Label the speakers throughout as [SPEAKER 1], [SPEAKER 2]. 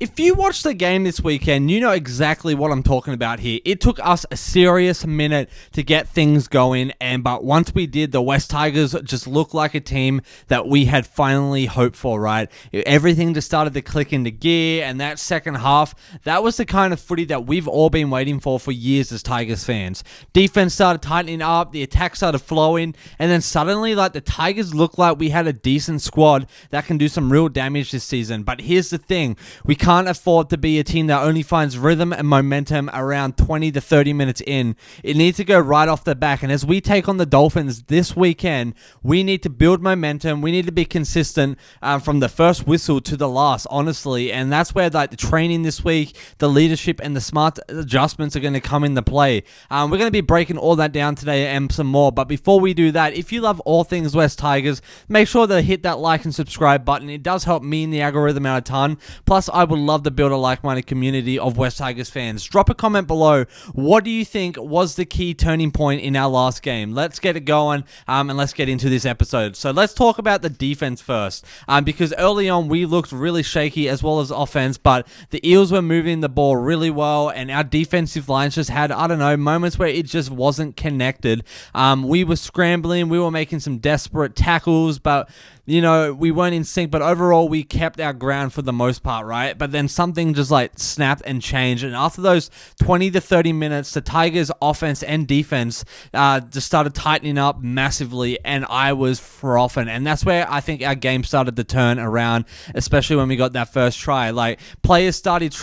[SPEAKER 1] If you watched the game this weekend, you know exactly what I'm talking about here. It took us a serious minute to get things going, but once we did, the West Tigers just looked like a team that we had finally hoped for, right? Everything just started to click into gear, and that second half, that was the kind of footy that we've all been waiting for years as Tigers fans. Defense started tightening up, the attack started flowing, and then suddenly, the Tigers looked like we had a decent squad that can do some real damage this season. But here's the thing, we can't afford to be a team that only finds rhythm and momentum around 20 to 30 minutes in. It needs to go right off the back, and as we take on the Dolphins this weekend, we need to build momentum. We need to be consistent from the first whistle to the last, honestly, and that's where the training this week, the leadership, and the smart adjustments are going to come into play. We're going to be breaking all that down today and some more, but before we do that, if you love all things West Tigers, make sure to hit that like and subscribe button. It does help me in the algorithm out a ton. Plus, I would love to build a like-minded community of West Tigers fans. Drop a comment below. What do you think was the key turning point in our last game? Let's get it going, and let's get into this episode. So let's talk about the defense first, because early on we looked really shaky as well as offense, but the Eels were moving the ball really well, and our defensive lines just had, moments where it just wasn't connected. We were scrambling, we were making some desperate tackles, but we weren't in sync, but overall we kept our ground for the most part, right? But then something just snapped and changed, and after those 20 to 30 minutes, the Tigers offense and defense just started tightening up massively, and I was frothing, and that's where I think our game started to turn around, especially when we got that first try. Players started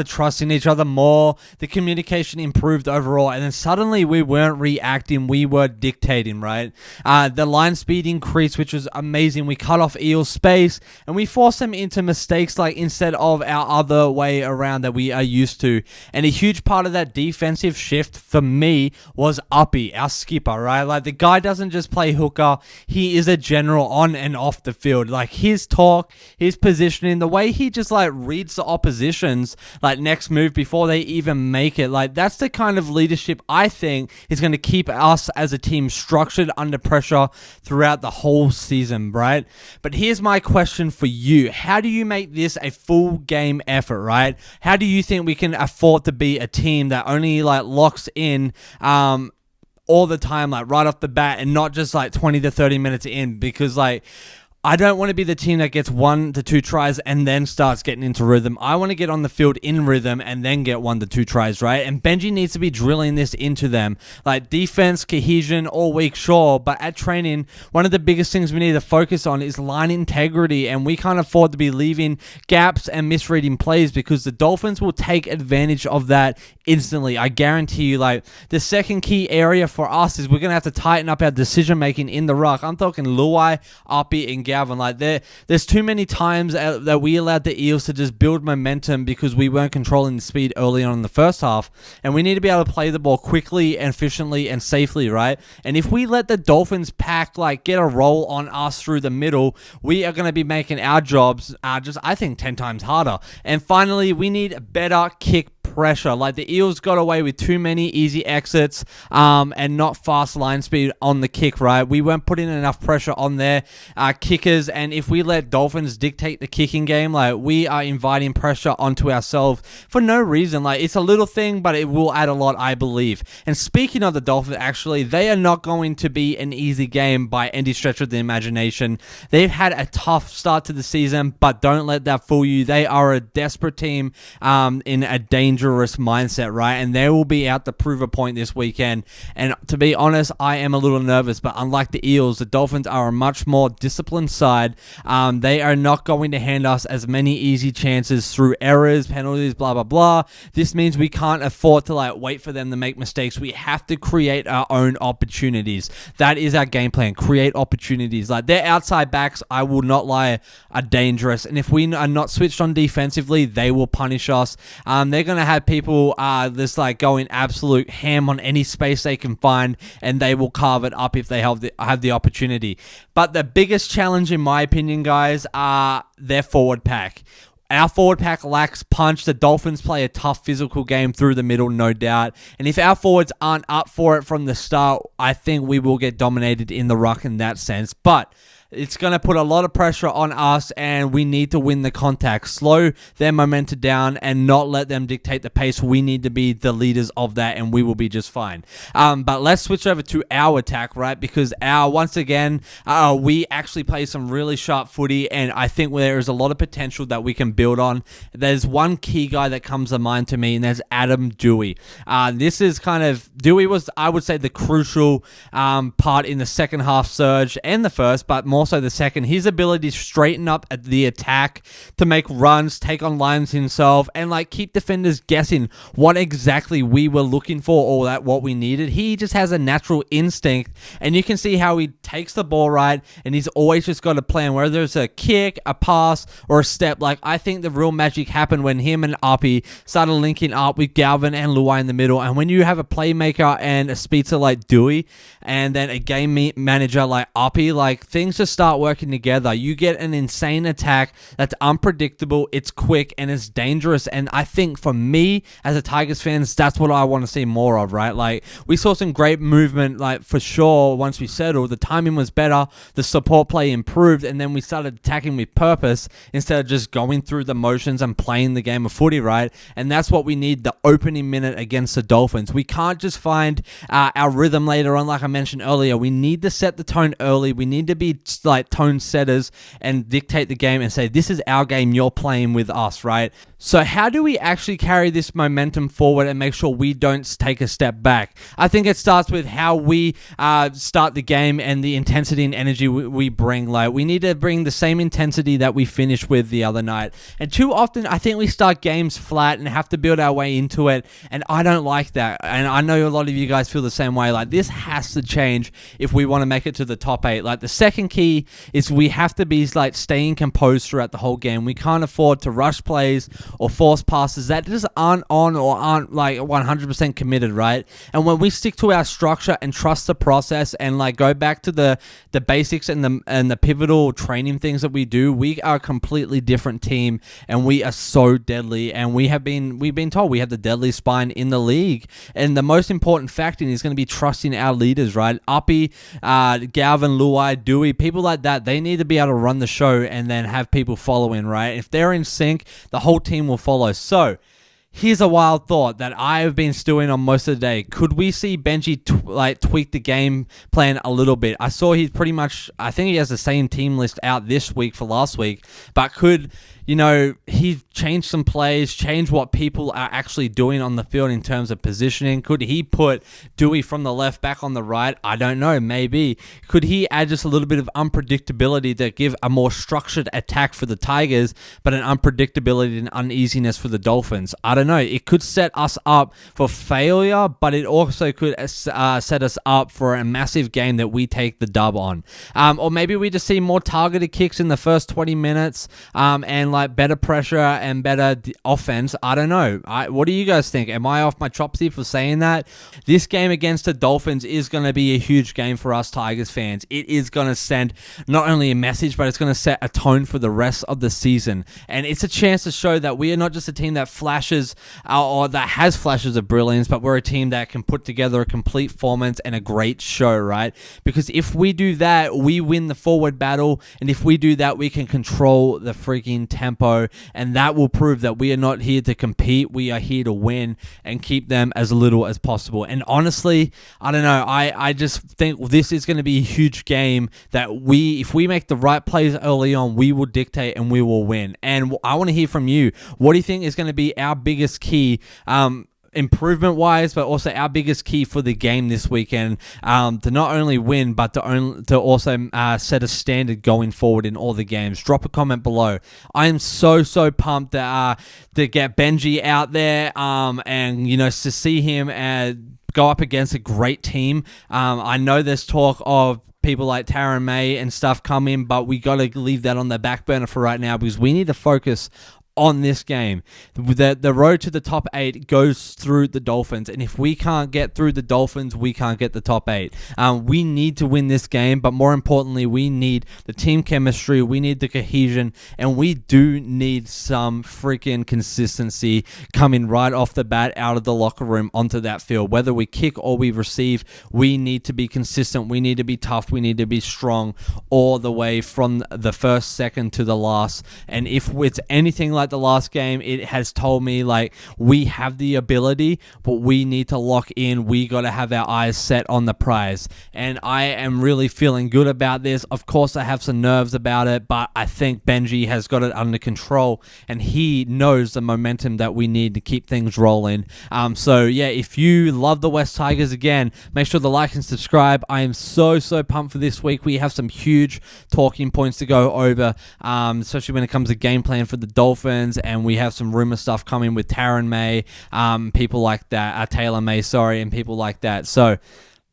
[SPEAKER 1] trusting each other more, the communication improved overall, and then suddenly we weren't reacting, we were dictating, right? The line speed increased, which was amazing. We cut off Eels' space, and we forced them into mistakes instead of our other way around that we are used to. And a huge part of that defensive shift for me was Uppy, our skipper, right? The guy doesn't just play hooker, he is a general on and off the field. His talk, his positioning, the way he just reads the opposition's next move before they even make it, that's the kind of leadership I think is going to keep us as a team structured under pressure throughout the whole season, right? But here's my question for you. How do you make this a full game effort, right? How do you think we can afford to be a team that only locks in all the time, right off the bat, and not just 20 to 30 minutes in? Because I don't want to be the team that gets 1 to 2 tries and then starts getting into rhythm. I want to get on the field in rhythm and then get 1 to 2 tries, right? And Benji needs to be drilling this into them. Defense, cohesion, all week, sure, but at training, one of the biggest things we need to focus on is line integrity, and we can't afford to be leaving gaps and misreading plays, because the Dolphins will take advantage of that instantly. I guarantee you, the second key area for us is we're going to have to tighten up our decision-making in the ruck. I'm talking Doueihi, Uppy, and Gavin. There's too many times that we allowed the Eels to just build momentum because we weren't controlling the speed early on in the first half, and we need to be able to play the ball quickly and efficiently and safely, right? And if we let the Dolphins pack get a roll on us through the middle, we are going to be making our jobs I think 10 times harder. And finally, we need better kick pressure. The Eels got away with too many easy exits and not fast line speed on the kick, right? We weren't putting enough pressure on their kickers, and if we let Dolphins dictate the kicking game, we are inviting pressure onto ourselves for no reason. It's a little thing, but it will add a lot, I believe. And speaking of the Dolphins, actually, they are not going to be an easy game by any stretch of the imagination. They've had a tough start to the season, but don't let that fool you. They are a desperate team in a dangerous mindset, right? And they will be out to prove a point this weekend. And to be honest, I am a little nervous, but unlike the Eels, the Dolphins are a much more disciplined side. They are not going to hand us as many easy chances through errors, penalties, blah, blah, blah. This means we can't afford to wait for them to make mistakes. We have to create our own opportunities. That is our game plan. Create opportunities. Their outside backs, I will not lie, are dangerous. And if we are not switched on defensively, they will punish us. They're going to have people just going absolute ham on any space they can find, and they will carve it up if they have the opportunity. But the biggest challenge, in my opinion, guys, are their forward pack. Our forward pack lacks punch. The Dolphins play a tough physical game through the middle, no doubt. And if our forwards aren't up for it from the start, I think we will get dominated in the ruck in that sense. But it's going to put a lot of pressure on us, and we need to win the contact, slow their momentum down, and not let them dictate the pace. We need to be the leaders of that, and we will be just fine. But let's switch over to our attack, right? Because once again, we actually play some really sharp footy, and I think there is a lot of potential that we can build on. There's one key guy that comes to mind to me, and there's Adam Doueihi. This is kind of, Doueihi was, I would say, the crucial part in the second half surge and the first, but more so the second. His ability to straighten up at the attack, to make runs, take on lines himself, and like keep defenders guessing what exactly we were looking for or that what we needed. He just has a natural instinct, and you can see how he takes the ball right, and he's always just got a plan, whether it's a kick, a pass, or a step. Like, I think the real magic happened when him and Uppy started linking up with Galvin and Luai in the middle. And when you have a playmaker and a speedster like Doueihi, and then a game manager like Uppy, like, things just start working together. You get an insane attack that's unpredictable, it's quick, and it's dangerous. And I think for me, as a Tigers fan, that's what I want to see more of, right? Like, we saw some great movement, like, for sure, once we settled. The timing was better, the support play improved, and then we started attacking with purpose instead of just going through the motions and playing the game of footy, right? And that's what we need the opening minute against the Dolphins. We can't just find our rhythm later on, like I mentioned earlier. We need to set the tone early. We need to be like tone setters and dictate the game and say, this is our game, you're playing with us, right? So how do we actually carry this momentum forward and make sure we don't take a step back? I think it starts with how we start the game and the intensity and energy we bring. Like, we need to bring the same intensity that we finished with the other night. And too often, I think we start games flat and have to build our way into it. And I don't like that. And I know a lot of you guys feel the same way. Like, this has to change if we want to make it to the top 8. Like, the second key is we have to be like staying composed throughout the whole game. We can't afford to rush plays or force passes that just aren't on or aren't like 100% committed, right? And when we stick to our structure and trust the process and like go back to the basics and the pivotal training things that we do, we are a completely different team, and we are so deadly. And we've been told we have the deadliest spine in the league. And the most important factor is going to be trusting our leaders, right? Uppy, Galvin, Luai, Doueihi, people like that, they need to be able to run the show and then have people following, right? If they're in sync, the whole team will follow. So here's a wild thought that I have been stewing on most of the day. Could we see Benji tweak the game plan a little bit? I saw he's pretty much, I think he has the same team list out this week for last week, but could, he changed some plays, changed what people are actually doing on the field in terms of positioning? Could he put Doueihi from the left back on the right? I don't know, maybe. Could he add just a little bit of unpredictability to give a more structured attack for the Tigers, but an unpredictability and uneasiness for the Dolphins? I don't know. It could set us up for failure, but it also could set us up for a massive game that we take the dub on. Or maybe we just see more targeted kicks in the first 20 minutes and like better pressure and better offense. I don't know. What do you guys think? Am I off my chopsy for saying that? This game against the Dolphins is going to be a huge game for us Tigers fans. It is going to send not only a message, but it's going to set a tone for the rest of the season. And it's a chance to show that we are not just a team that flashes or that has flashes of brilliance, but we're a team that can put together a complete performance and a great show, right? Because if we do that, we win the forward battle. And if we do that, we can control the freaking tempo, and that will prove that we are not here to compete. We are here to win and keep them as little as possible. And honestly, I don't know. I just think this is going to be a huge game that if we make the right plays early on, we will dictate and we will win. And I want to hear from you. What do you think is going to be our biggest key improvement wise, but also our biggest key for the game this weekend, to not only win, but to also set a standard going forward in all the games? Drop a comment below. I am so pumped to get Benji out there, and to see him go up against a great team. I know there's talk of people like Taron May and stuff come in, but we got to leave that on the back burner for right now, because we need to focus on this game. The road to the top 8 goes through the Dolphins, and if we can't get through the Dolphins, we can't get the top 8. We need to win this game, but more importantly, we need the team chemistry, we need the cohesion, and we do need some freaking consistency coming right off the bat out of the locker room onto that field. Whether we kick or we receive, we need to be consistent, we need to be tough, we need to be strong all the way from the first second to the last. And if it's anything like the last game, it has told me like we have the ability, but we need to lock in. We got to have our eyes set on the prize, and I am really feeling good about this. Of course I have some nerves about it, but I think Benji has got it under control, and he knows the momentum that we need to keep things rolling. So yeah, if you love the West Tigers, again, make sure to like and subscribe. I am so pumped for this week. We have some huge talking points to go over, especially when it comes to game plan for the Dolphins, and we have some rumor stuff coming with Taron May, people like that, Taylor May, and people like that. So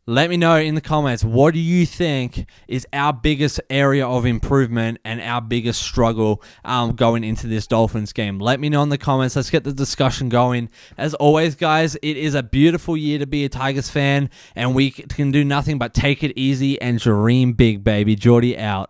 [SPEAKER 1] let me know in the comments, what do you think is our biggest area of improvement and our biggest struggle going into this Dolphins game? Let me know in the comments. Let's get the discussion going. As always, guys, it is a beautiful year to be a Tigers fan, and we can do nothing but take it easy and dream big, baby. Jordy out.